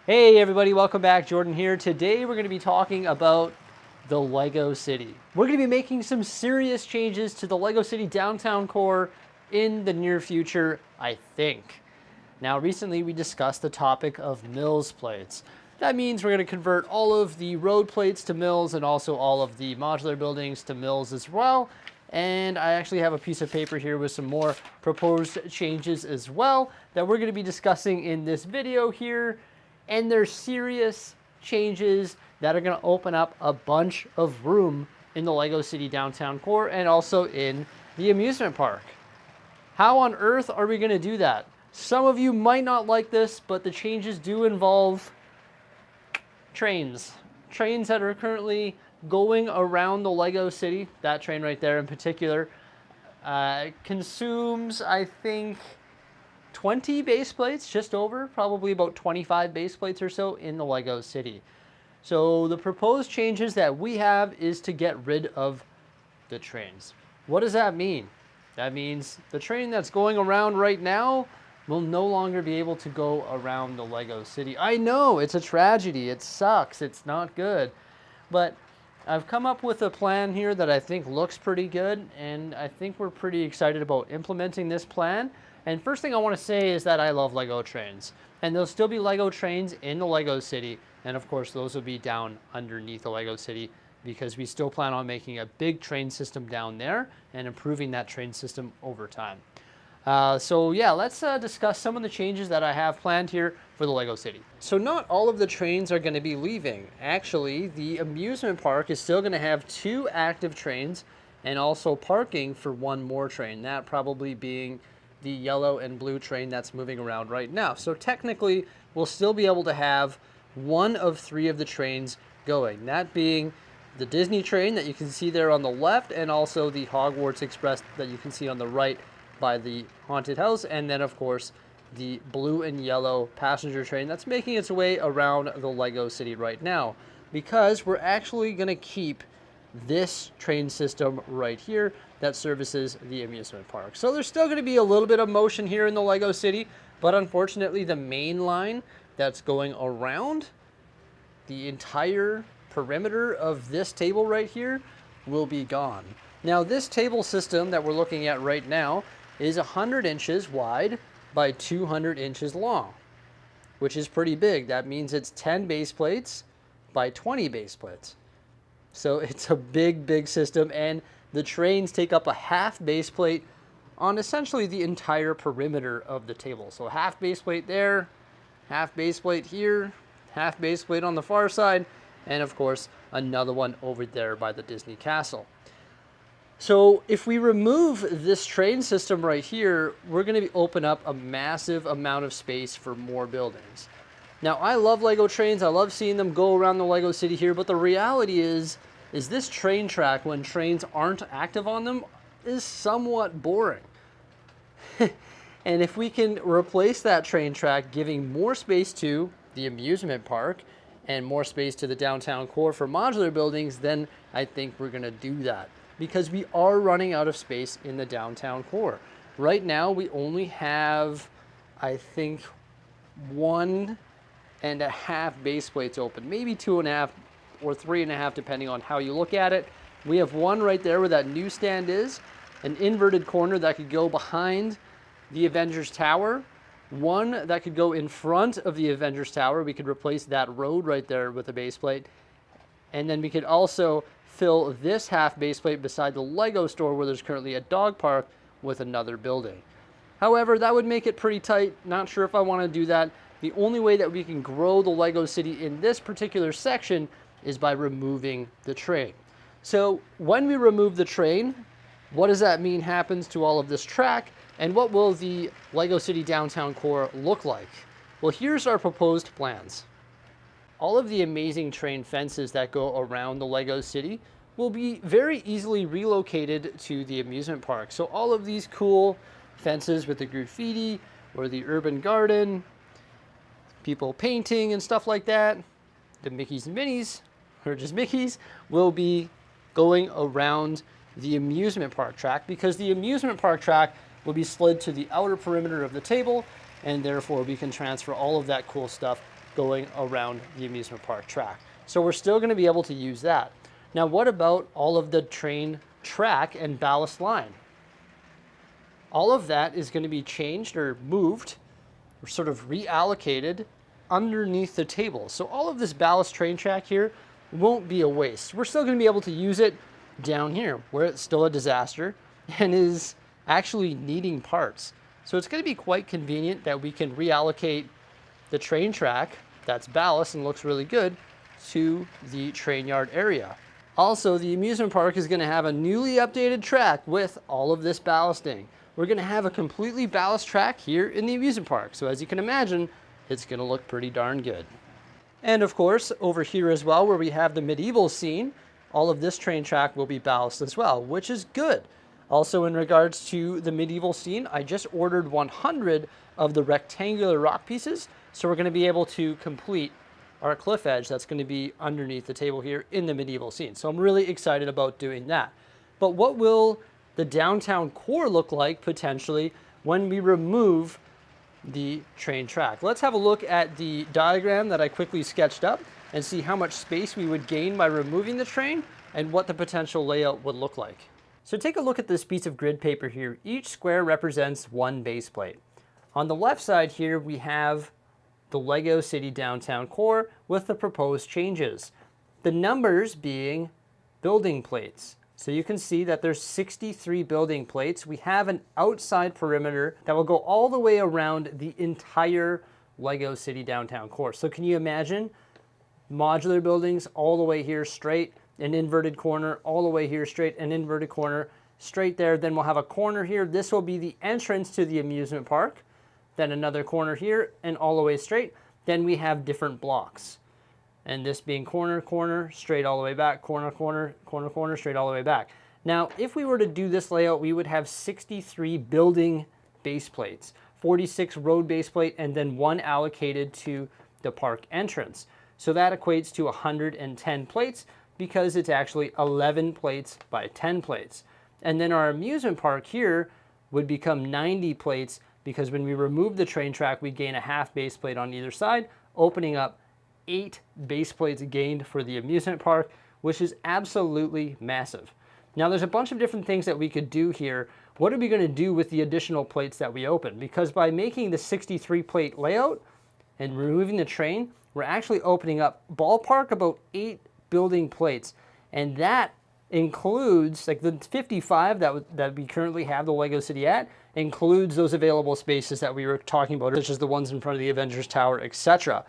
Hey everybody, welcome back. Jordan here. Today we're going to be talking about the Lego City. We're going to be making some serious changes to the Lego City downtown core in the near future, I think. Now, recently we discussed the topic of mills plates. That means we're going to convert all of the road plates to mills and also all of the modular buildings to mills as well. And I actually have a piece of paper here with some more proposed changes as well that we're going to be discussing in this video here. And they're serious changes that are going to open up a bunch of room in the Lego City downtown core and also in the amusement park. How on earth are we going to do that? Some of you might not like this, but the changes do involve trains. Trains that are currently going around the Lego City. That train right there in particular consumes, I think, 20 base plates, just over, probably about 25 base plates or so in the Lego City. So the proposed changes that we have is to get rid of the trains. What does that mean? That means the train that's going around right now will no longer be able to go around the Lego City. I know, it's a tragedy, it sucks, it's not good, but I've come up with a plan here that I think looks pretty good, and I think we're pretty excited about implementing this plan. And first thing I want to say is that I love Lego trains, and there'll still be Lego trains in the Lego City, and of course those will be down underneath the Lego City because we still plan on making a big train system down there and improving that train system over time. So yeah, let's discuss some of the changes that I have planned here for the Lego City. So not all of the trains are going to be leaving. Actually, the amusement park is still going to have 2 active trains and also parking for 1 more train, that probably being the yellow and blue train that's moving around right now. So technically, we'll still be able to have 1 of 3 of the trains going, that being the Disney train that you can see there on the left and also the Hogwarts Express that you can see on the right by the haunted house, and then of course the blue and yellow passenger train that's making its way around the Lego City right now, because we're actually going to keep this train system right here that services the amusement park. So there's still going to be a little bit of motion here in the Lego City, but unfortunately the main line that's going around the entire perimeter of this table right here will be gone. Now this table system that we're looking at right now is 100 inches wide by 200 inches long, which is pretty big. That means it's 10 base plates by 20 base plates. So it's a big system, and the trains take up a half base plate on essentially the entire perimeter of the table. So half base plate there, half base plate here, half base plate on the far side, and of course another one over there by the Disney Castle. So if we remove this train system right here, we're going to open up a massive amount of space for more buildings. Now, I love Lego trains. I love seeing them go around the Lego City here, but the reality is this train track, when trains aren't active on them, is somewhat boring. And if we can replace that train track, giving more space to the amusement park and more space to the downtown core for modular buildings, then I think we're going to do that, because we are running out of space in the downtown core. Right now, we only have, I think, 1.5 base plates open, maybe 2.5 or 3.5, depending on how you look at it. We have 1 right there where that newsstand is, an inverted corner that could go behind the Avengers Tower, 1 that could go in front of the Avengers Tower. We could replace that road right there with a base plate, and then we could also fill this half base plate beside the Lego store where there's currently a dog park with another building. However, that would make it pretty tight. Not sure if I want to do that. The only way that we can grow the Lego City in this particular section is by removing the train. So when we remove the train, what does that mean happens to all of this track, and what will the Lego City downtown core look like? Well, here's our proposed plans. All of the amazing train fences that go around the Lego City will be very easily relocated to the amusement park. So all of these cool fences with the graffiti or the urban garden, people painting and stuff like that, the Mickeys and Minnies, or just Mickeys, will be going around the amusement park track, because the amusement park track will be slid to the outer perimeter of the table, and therefore we can transfer all of that cool stuff going around the amusement park track. So we're still going to be able to use that. Now, what about all of the train track and ballast line? All of that is going to be changed or moved or sort of reallocated underneath the table. So all of this ballast train track here won't be a waste. We're still going to be able to use it down here where it's still a disaster and is actually needing parts. So it's going to be quite convenient that we can reallocate the train track that's ballast and looks really good to the train yard area. Also, the amusement park is going to have a newly updated track with all of this ballasting. We're going to have a completely ballast track here in the amusement park. So as you can imagine, it's going to look pretty darn good. And of course, over here as well, where we have the medieval scene, all of this train track will be ballast as well, which is good. Also, in regards to the medieval scene, I just ordered 100 of the rectangular rock pieces. So we're going to be able to complete our cliff edge that's going to be underneath the table here in the medieval scene. So I'm really excited about doing that. But what will the downtown core look like potentially when we remove the train track? Let's have a look at the diagram that I quickly sketched up and see how much space we would gain by removing the train and what the potential layout would look like. So take a look at this piece of grid paper here. Each square represents one base plate. On the left side here, we have the Lego City downtown core with the proposed changes. The numbers being building plates. So you can see that there's 63 building plates. We have an outside perimeter that will go all the way around the entire Lego City downtown core. So can you imagine modular buildings all the way here straight, an inverted corner, all the way here straight, an inverted corner, straight there. Then we'll have a corner here. This will be the entrance to the amusement park. Then another corner here and all the way straight. Then we have different blocks. And this being corner, corner, straight all the way back, corner, corner, corner, corner, straight all the way back. Now, if we were to do this layout, we would have 63 building base plates, 46 road base plate, and then one allocated to the park entrance. So that equates to 110 plates because it's actually 11 plates by 10 plates. And then our amusement park here would become 90 plates because when we remove the train track, we gain a half base plate on either side, opening up 8 base plates gained for the amusement park, which is absolutely massive. Now there's a bunch of different things that we could do here. What are we going to do with the additional plates that we open? Because by making the 63 plate layout and removing the train, we're actually opening up ballpark about 8 building plates. And that includes, like the 55 that we currently have the Lego City at, includes those available spaces that we were talking about, such as the ones in front of the Avengers Tower, etc.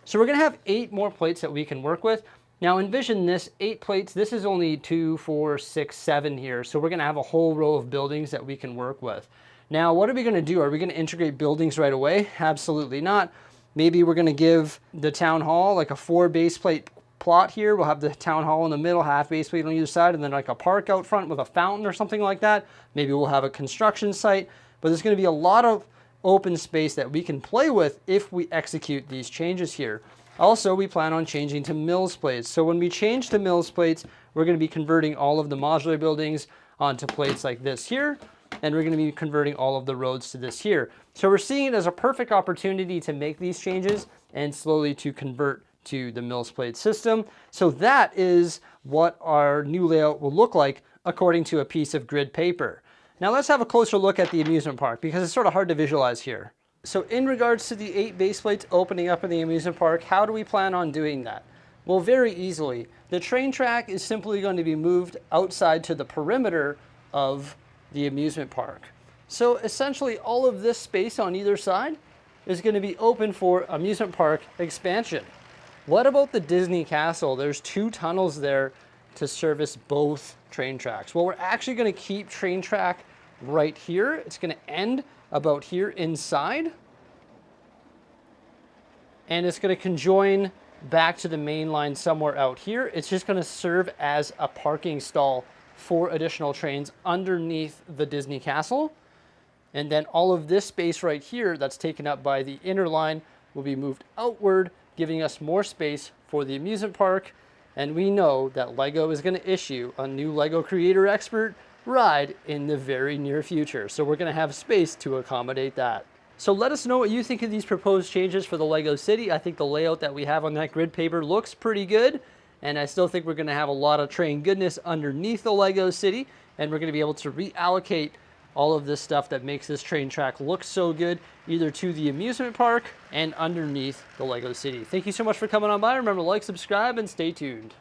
So we're going to have 8 more plates that we can work with. Now envision this, 8 plates, this is only 2, 4, 6, 7 here. So we're going to have a whole row of buildings that we can work with. Now, what are we going to do? Are we going to integrate buildings right away? Absolutely not. Maybe we're going to give the town hall like a 4 base plate plot here. We'll have the town hall in the middle, half base plate on either side, and then like a park out front with a fountain or something like that. Maybe we'll have a construction site, but there's going to be a lot of open space that we can play with if we execute these changes here. Also, we plan on changing to mills plates. So when we change to mills plates, we're going to be converting all of the modular buildings onto plates like this here, and we're going to be converting all of the roads to this here. So we're seeing it as a perfect opportunity to make these changes and slowly to convert to the mills plate system. So that is what our new layout will look like according to a piece of grid paper. Now let's have a closer look at the amusement park because it's sort of hard to visualize here. So in regards to the 8 base plates opening up in the amusement park, how do we plan on doing that? Well, very easily. The train track is simply going to be moved outside to the perimeter of the amusement park. So essentially all of this space on either side is going to be open for amusement park expansion. What about the Disney Castle? There's 2 tunnels there to service both train tracks. Well, we're actually going to keep train track right here. It's going to end about here inside. And it's going to conjoin back to the main line somewhere out here. It's just going to serve as a parking stall for additional trains underneath the Disney Castle. And then all of this space right here that's taken up by the inner line will be moved outward, giving us more space for the amusement park. And we know that Lego is going to issue a new Lego Creator Expert ride in the very near future. So we're going to have space to accommodate that. So let us know what you think of these proposed changes for the Lego City. I think the layout that we have on that grid paper looks pretty good, and I still think we're going to have a lot of train goodness underneath the Lego City, and we're going to be able to reallocate all of this stuff that makes this train track look so good, either to the amusement park and underneath the Lego City. Thank you so much for coming on by. Remember to like, subscribe, and stay tuned.